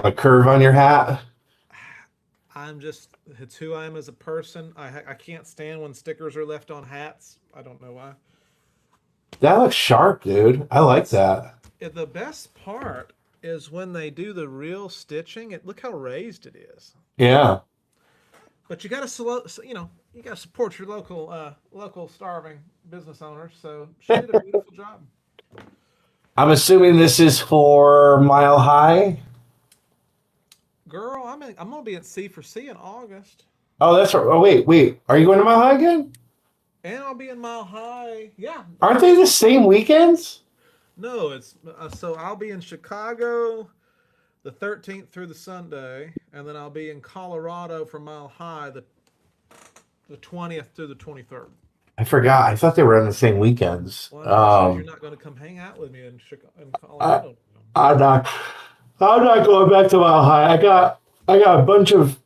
A curve on your hat? It's who I am as a person. I can't stand when stickers are left on hats. I don't know why. That looks sharp, dude. I like It's that. the best part is when they do the real stitching. Look how raised it is. Yeah. But you got to slow, you got to support your local starving business owners. So she did a beautiful job. I'm assuming this is for Mile High. Girl, I'm gonna be at C4C in August, Oh, that's right. Oh, wait. Are you going to Mile High again? and I'll be in Mile High. Yeah, Aren't they the same weekends? no, it's so I'll be in Chicago the 13th through the Sunday, and then I'll be in Colorado for Mile High the 20th through the 23rd. I forgot. I thought they were on the same weekends. Well, that shows you're not going to come hang out with me in in I, Colorado. I'm not. I'm not going back to Mile High. I got a bunch of.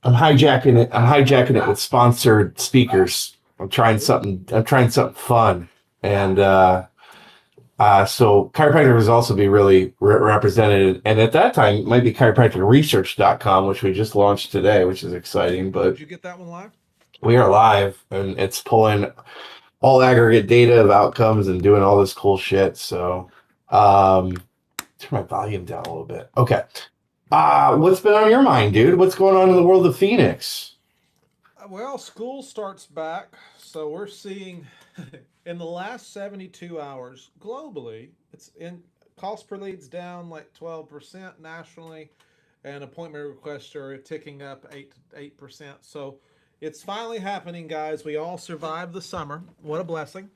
I'm hijacking it. I'm hijacking it with sponsored speakers. I'm trying Ooh, something. I'm trying something fun, and so chiropractic will also be really represented. And at that time, it might be chiropracticresearch.com, which we just launched today, which is exciting. did But you get that one live? we are live, and it's pulling all aggregate data of outcomes and doing all this cool shit. So, turn my volume down a little bit. Okay. What's been on your mind, dude? What's going on in the world of Phoenix? Well, school starts back, so we're seeing in the last 72 hours globally, it's in cost per leads down like 12% nationally, and appointment requests are ticking up 8%. So it's finally happening, guys. We all survived the summer. What a blessing.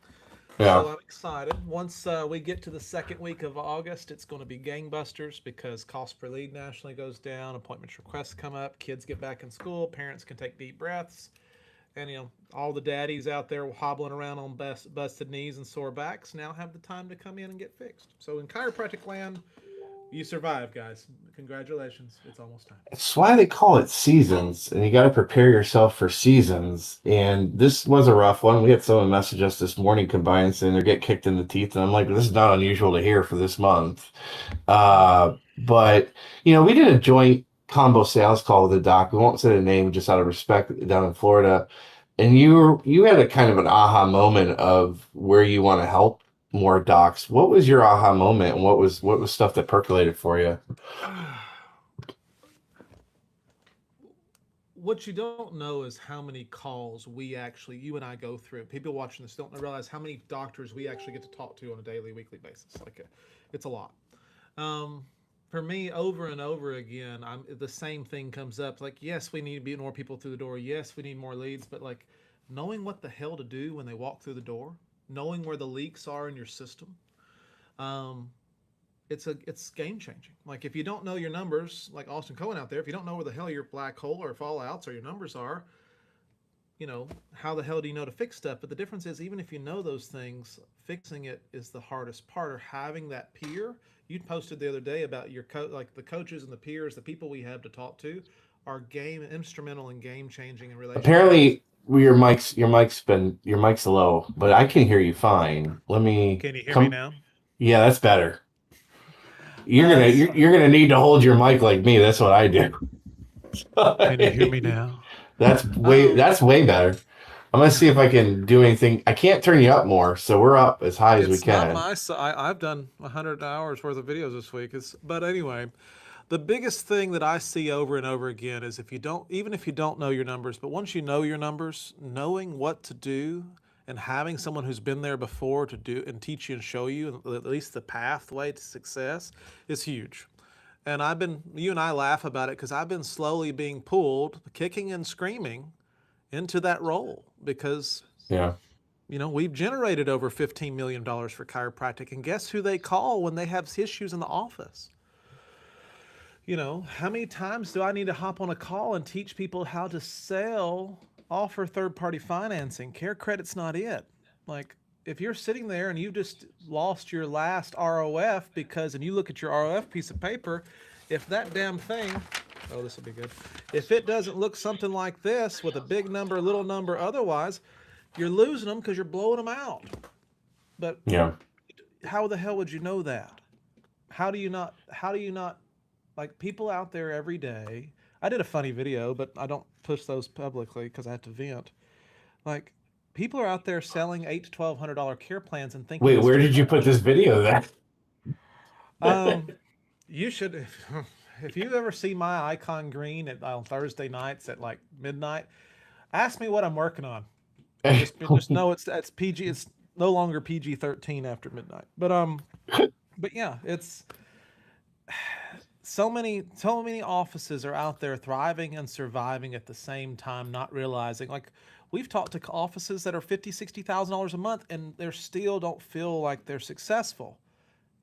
Yeah. So I'm excited. Once we get to the second week of August, it's going to be gangbusters because cost per lead nationally goes down, appointments requests come up, kids get back in school, parents can take deep breaths, and all the daddies out there hobbling around on busted knees and sore backs now have the time to come in and get fixed. So in chiropractic land, you survived, guys. Congratulations. It's almost time. It's why they call it seasons, and you got to prepare yourself for seasons. And this was a rough one. We had someone message us this morning combined saying they get kicked in the teeth, and I'm like, this is not unusual to hear for this month. But we did a joint combo sales call with a doc. We won't say the name just out of respect down in Florida. And you had a kind of an aha moment of where you want to help more docs. What was your aha moment, and what was stuff that percolated for you? What you don't know is how many calls you and I go through. People watching this don't realize how many doctors we actually get to talk to on a daily, weekly basis. It's a lot. Um, for me, over and over again, the same thing comes up. Like, yes, we need to be more people through the door. Yes, we need more leads, but like knowing what the hell to do when they walk through the door, knowing where the leaks are in your system, um, it's game changing. Like if you don't know your numbers, like Austin Cohen out there, if you don't know where the hell your black hole or fallouts or your numbers are, how the hell do you know to fix stuff? But the difference is, even if you know those things, fixing it is the hardest part. Or having that peer. You posted the other day about like the coaches and the peers, the people we have to talk to, are game instrumental in game changing in relationships. Apparently, your mic's low, but I can hear you fine. Let me Can you hear me come. now? Yeah, that's better. You're gonna Uh, you're, you're gonna need to hold your mic like me. That's what I do. can you hear me now? That's way better. I'm gonna see if I can do anything. I can't turn you up more, so we're up as high as we It's not can. my. I've done 100 hours worth of videos this week. But anyway, the biggest thing that I see over and over again is even if you don't know your numbers, but once you know your numbers, knowing what to do and having someone who's been there before to do and teach you and show you at least the pathway to success is huge. And you and I laugh about it because I've been slowly being pulled, kicking and screaming, into that role because Yeah. we've generated over $15 million for chiropractic, and guess who they call when they have issues in the office? How many times do I need to hop on a call and teach people how to offer third party financing? Care credit's not it. Like, if you're sitting there and you just lost your last ROF and you look at your ROF piece of paper, if that damn thing, oh, this will be good. If it doesn't look something like this with a big number, little number otherwise, you're losing them because you're blowing them out. But Yeah. how the hell would you know that? How do you not Like people out there every day. I did a funny video, but I don't push those publicly because I have to vent. Like people are out there selling $800 to $1,200 care plans and thinking Wait, it's where just did you put trash. this video then? You should, if you've ever seen my icon green on Thursday nights at like midnight, ask me what I'm working on. Just know it's PG. It's no longer PG-13 after midnight. But yeah, it's so many offices are out there thriving and surviving at the same time, not realizing like we've talked to offices that are 50, $60,000 a month and they still don't feel like they're successful.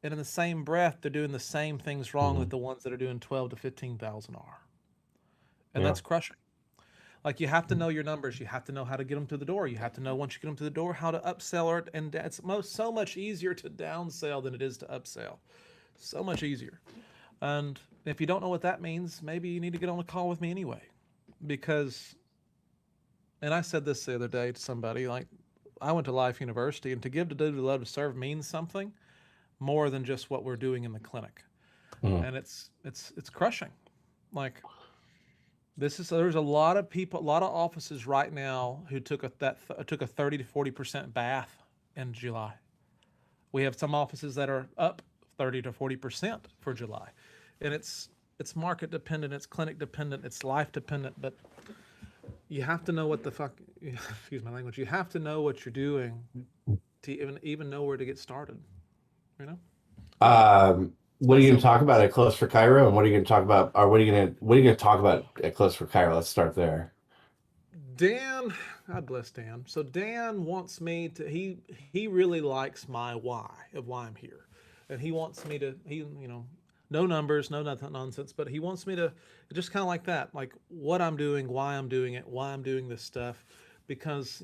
And in the same breath, they're doing the same things wrong that Mhm. the ones that are doing 12 to 15,000 are. And Yeah. that's crushing. Like you have to know your numbers. You have to know how to get them to the door. You have to know once you get them to the door how to upsell it. And it's so much easier to downsell than it is to upsell. So much easier. And if you don't know what that means, maybe you need to get on a call with me anyway. Because, and I said this the other day to somebody, like, I went to Life University, and to give, to do, to love, to serve means something more than just what we're doing in the clinic. Mhm. And it's crushing. Like, there's a lot of people, a lot of offices right now who took a 30 to 40% bath in July. We have some offices that are up 30 to 40% for July, and it's market dependent, it's clinic dependent, it's life dependent. But you have to know what the fuck. Excuse my language. You have to know what you're doing to even know where to get started. You know, What are that's you going so to talk about bogus. at Close for Cairo, and what are you going to talk about, or what are you going to talk about at Close for Cairo? Let's start there. Dan, God bless Dan. So Dan wants me to. He really likes my why of why I'm here, and he wants me to. No numbers, no nothing nonsense, but he wants me to just kind of like that, like what I'm doing, why I'm doing it, why I'm doing this stuff, because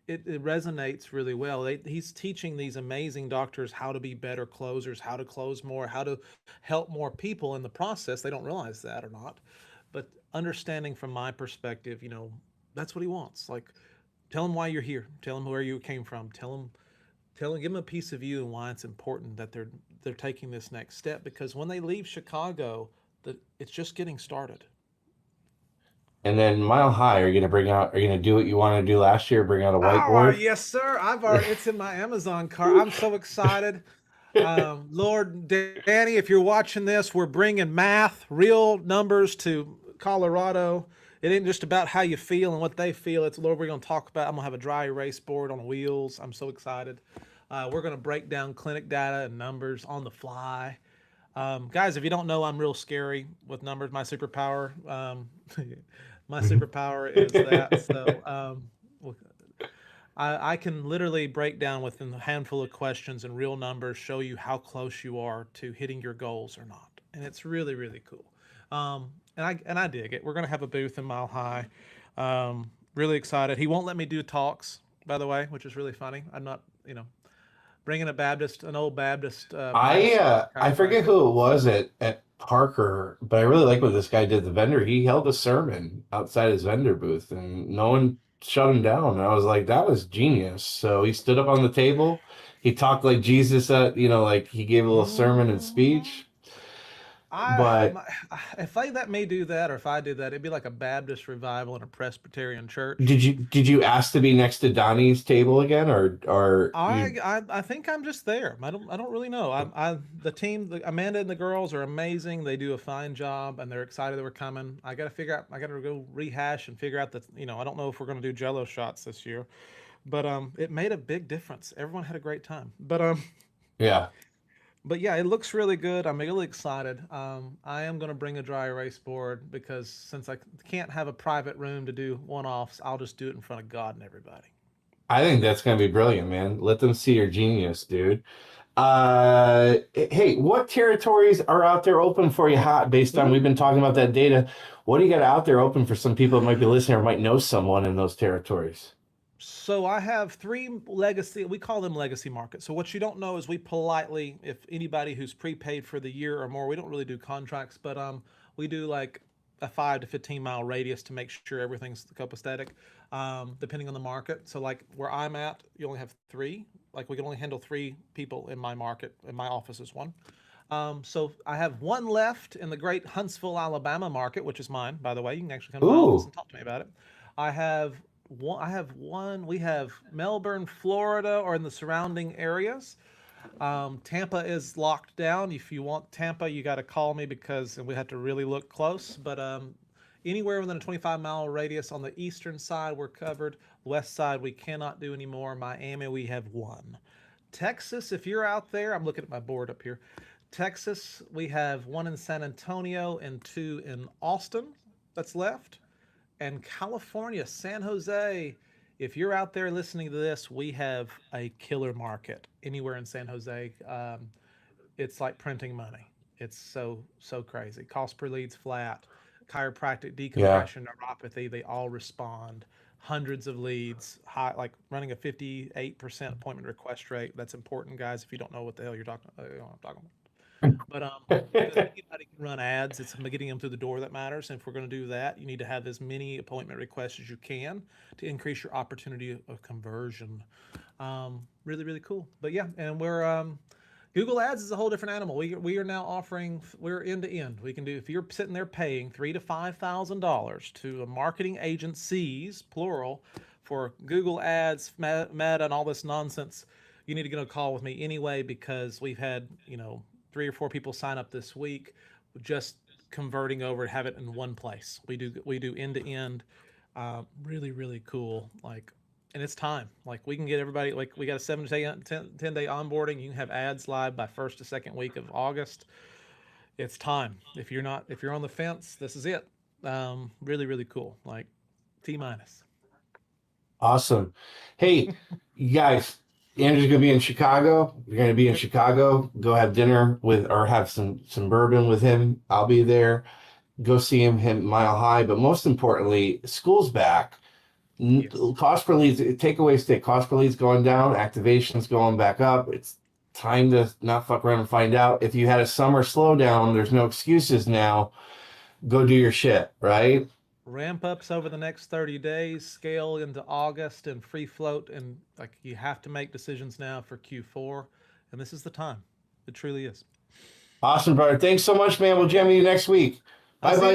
it resonates really well. He's teaching these amazing doctors how to be better closers, how to close more, how to help more people in the process. They don't realize that or not, but understanding from my perspective, that's what he wants. Like, tell him why you're here. Tell him where you came from. Give him a piece of you and why it's important that they're taking this next step. Because when they leave Chicago, it's just getting started. And then Mile High, are you going to do what you wanted to do last year, bring out a Oh whiteboard? yes, sir. I've already. It's in my Amazon cart. I'm so excited. Lord Danny, if you're watching this, we're bringing math, real numbers to Colorado. It ain't just about how you feel and what they feel. It's Lord, we're going to talk about. I'm going to have a dry erase board on wheels. I'm so excited. We're going to break down clinic data and numbers on the fly. Guys, if you don't know, I'm real scary with numbers. My superpower, my superpower is that. So I can literally break down within a handful of questions and real numbers, show you how close you are to hitting your goals or not, and it's really really cool. And I dig it. We're gonna have a booth in Mile High. Really excited. He won't let me do talks, by the way, which is really funny. I'm not, bringing an old Baptist pastor and I forget chiropractor. who it was at Parker, but I really like what this guy did. The vendor, he held a sermon outside his vendor booth, and no one shut him down. And I was like, that was genius. So he stood up on the table, he talked like Jesus, like he gave a little sermon and Mhm. speech. I But my, if they let me do that, or if I did that, it'd be like a Baptist revival in a Presbyterian church. did you ask to be next to Donnie's table again, or you? I think I'm just there. I don't really know. I the team, Amanda and the girls are amazing. They do a fine job, and they're excited that we're coming. I got to figure out. I got to go rehash and figure out that I don't know if we're going to do Jello shots this year, but it made a big difference. Everyone had a great time. Yeah. But yeah, it looks really good. I'm really excited. I am going to bring a dry erase board because since I can't have a private room to do one-offs, I'll just do it in front of God and everybody. I think that's gonna be brilliant, man. Let them see your genius, dude. Hey, what territories are out there open for you hot based on we've been talking about that data? What do you got out there open for some people that might be listening or might know someone in those territories? So I have three legacy, we call them legacy markets. So what you don't know is we politely, if anybody who's prepaid for the year or more, we don't really do contracts, but we do like a 5 to 15 mile radius to make sure everything's copacetic, depending on the market. So like where I'm at, you only have three. Like we can only handle three people in my market, in my office is one. So I have one left in the great Huntsville, Alabama market, which is mine, by the way. You can actually come to my office Ooh, and talk to me about it. I have one. I have one. We have Melbourne, Florida, or in the surrounding areas. Tampa is locked down. If you want Tampa, you got to call me because we have to really look close. But anywhere within a 25-mile radius on the eastern side, we're covered. West side, we cannot do anymore. Miami, we have one. Texas, if you're out there, I'm looking at my board up here. Texas, we have one in San Antonio and two in Austin that's left. And California, San Jose, if you're out there listening to this, we have a killer market anywhere in San Jose. It's like printing money. It's so crazy. Cost per lead's flat. Chiropractic, yeah. decompression, neuropathy, they all respond. Hundreds of leads, high, like running a 58% appointment request rate. That's important, guys. If you don't know what the hell you're talking, you know what I'm talking about. But because anybody can run ads, it's getting them through the door that matters. And if we're going to do that, you need to have as many appointment requests as you can to increase your opportunity of conversion. Really, really cool. But yeah, and we're Google Ads is a whole different animal. We are now offering, we're end to end. We can do, if you're sitting there paying $3,000 to $5,000 to marketing agencies, plural, for Google Ads, Meta, and all this nonsense, you need to get a call with me anyway, because we've had, 3 or 4 people sign up this week, just converting over to have it in one place. We do end to end, really, really cool. Like, and it's time. Like, we can get everybody, like, we got a 10-day onboarding. You can have ads live by first to second week of August. It's time. If you're on the fence, this is it. Really, really cool. Like, T minus. Awesome. Hey, you guys, Andrew's gonna be in Chicago. You're gonna be in Yep. Chicago. Go have dinner with or have some bourbon with him. I'll be there. Go see him Mile High. But most importantly, school's back. Yes. Cost per leads, takeaways stay. Cost per leads going down, activations going back up. It's time to not fuck around and find out. If you had a summer slowdown, there's no excuses now. Go do your shit, right? Ramp ups over the next 30 days, scale into August, and free float. And like, you have to make decisions now for Q4. And this is the time. It truly is. Awesome, brother. Thanks so much, man. We'll jam you next week. I'll Bye see bye. you.